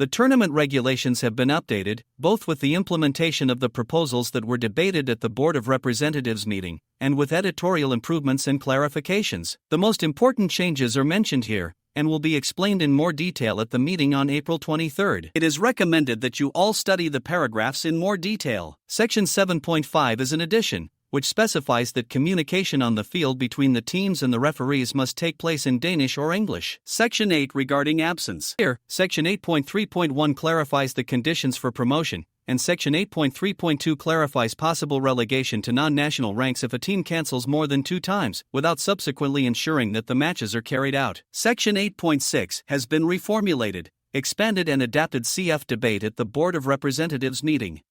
The tournament regulations have been updated, both with the implementation of the proposals that were debated at the Board of Representatives meeting, and with editorial improvements and clarifications. The most important changes are mentioned here, and will be explained in more detail at the meeting on April 23. It is recommended that you all study the paragraphs in more detail. Section 7.5 is an addition, which specifies that communication on the field between the teams and the referees must take place in Danish or English. Section 8 regarding absence. Here, Section 8.3.1 clarifies the conditions for promotion, and Section 8.3.2 clarifies possible relegation to non-national ranks if a team cancels more than 2 times, without subsequently ensuring that the matches are carried out. Section 8.6 has been reformulated, expanded and adapted CF debate at the Board of Representatives meeting.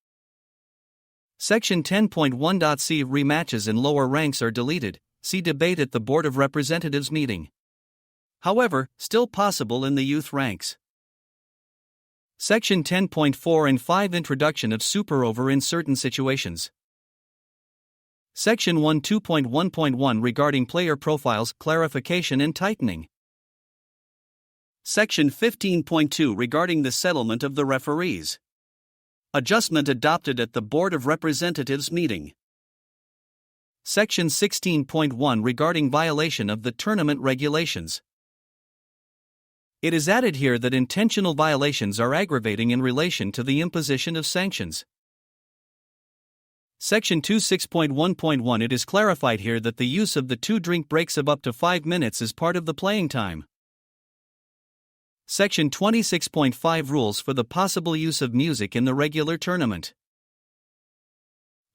Section 10.1.c rematches in lower ranks are deleted, see debate at the Board of Representatives meeting. However, still possible in the youth ranks. Section 10.4 and 5 Introduction of super over in certain situations. Section 12.1.1 regarding player profiles, clarification and tightening. Section 15.2 regarding the settlement of the referees. Adjustment adopted at the Board of Representatives meeting. Section 16.1 regarding violation of the tournament regulations. It is added here that intentional violations are aggravating in relation to the imposition of sanctions. Section 26.1.1 It is clarified here that the use of the 2 drink breaks of up to 5 minutes is part of the playing time. Section 26.5 Rules for the possible use of music in the regular tournament.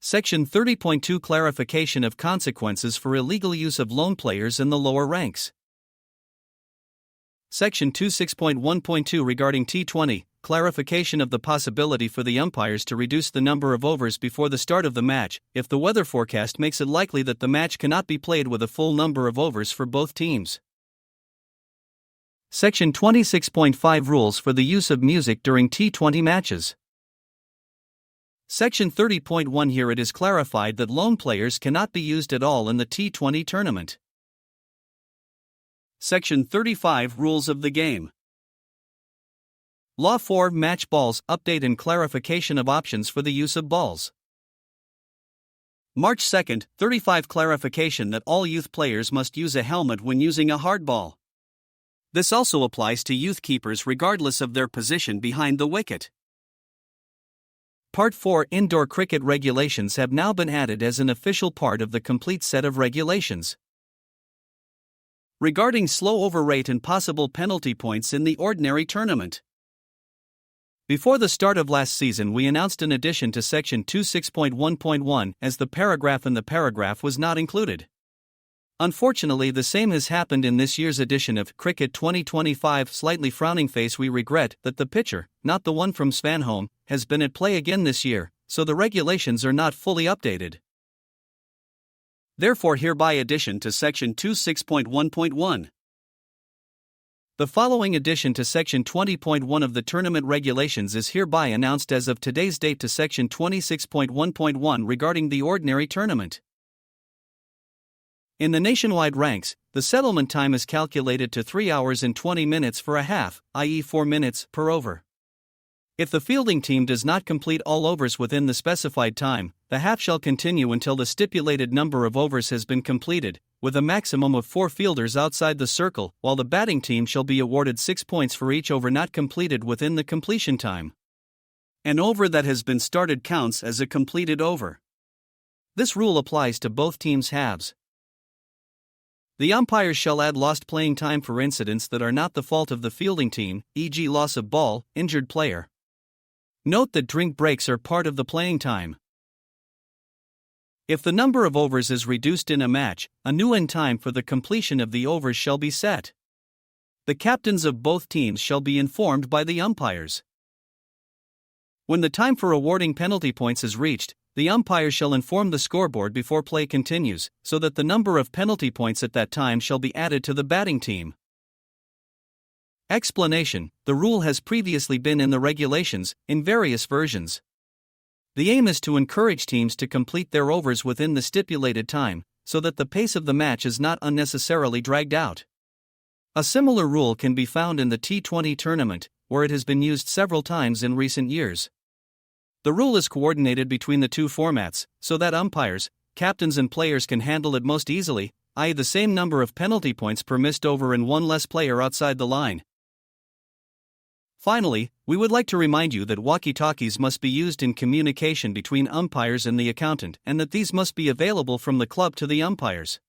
Section 30.2 Clarification of consequences for illegal use of lone players in the lower ranks. Section 26.1.2 regarding T20, clarification of the possibility for the umpires to reduce the number of overs before the start of the match, if the weather forecast makes it likely that the match cannot be played with a full number of overs for both teams. Section 26.5 Rules for the use of music during T20 matches. Section 30.1 Here it is clarified that lone players cannot be used at all in the T20 tournament. Section 35 Rules of the game. Law 4 Match balls, update and clarification of options for the use of balls. March 2, 35 Clarification that all youth players must use a helmet when using a hardball. This also applies to youth keepers regardless of their position behind the wicket. Part 4 Indoor cricket regulations have now been added as an official part of the complete set of regulations. Regarding slow over rate and possible penalty points in the ordinary tournament. Before the start of last season we announced an addition to Section 26.1.1 as the paragraph in the paragraph was not included. Unfortunately, the same has happened in this year's edition of Cricket 2025. Slightly frowning face, we regret that the pitcher, not the one from Svanholm, has been at play again this year, so the regulations are not fully updated. Therefore, hereby addition to Section 26.1.1. The following addition to Section 20.1 of the Tournament Regulations is hereby announced as of today's date to Section 26.1.1 regarding the ordinary tournament. In the nationwide ranks, the settlement time is calculated to 3 hours and 20 minutes for a half, i.e. 4 minutes per over. If the fielding team does not complete all overs within the specified time, the half shall continue until the stipulated number of overs has been completed, with a maximum of 4 fielders outside the circle, while the batting team shall be awarded 6 points for each over not completed within the completion time. An over that has been started counts as a completed over. This rule applies to both teams' halves. The umpires shall add lost playing time for incidents that are not the fault of the fielding team, e.g. loss of ball, injured player. Note that drink breaks are part of the playing time. If the number of overs is reduced in a match, a new end time for the completion of the overs shall be set. The captains of both teams shall be informed by the umpires. When the time for awarding penalty points is reached, the umpire shall inform the scoreboard before play continues, so that the number of penalty points at that time shall be added to the batting team. Explanation: the rule has previously been in the regulations, in various versions. The aim is to encourage teams to complete their overs within the stipulated time, so that the pace of the match is not unnecessarily dragged out. A similar rule can be found in the T20 tournament, where it has been used several times in recent years. The rule is coordinated between the two formats, so that umpires, captains and players can handle it most easily, i.e. the same number of penalty points per missed over and one less player outside the line. Finally, we would like to remind you that walkie-talkies must be used in communication between umpires and the accountant, and that these must be available from the club to the umpires.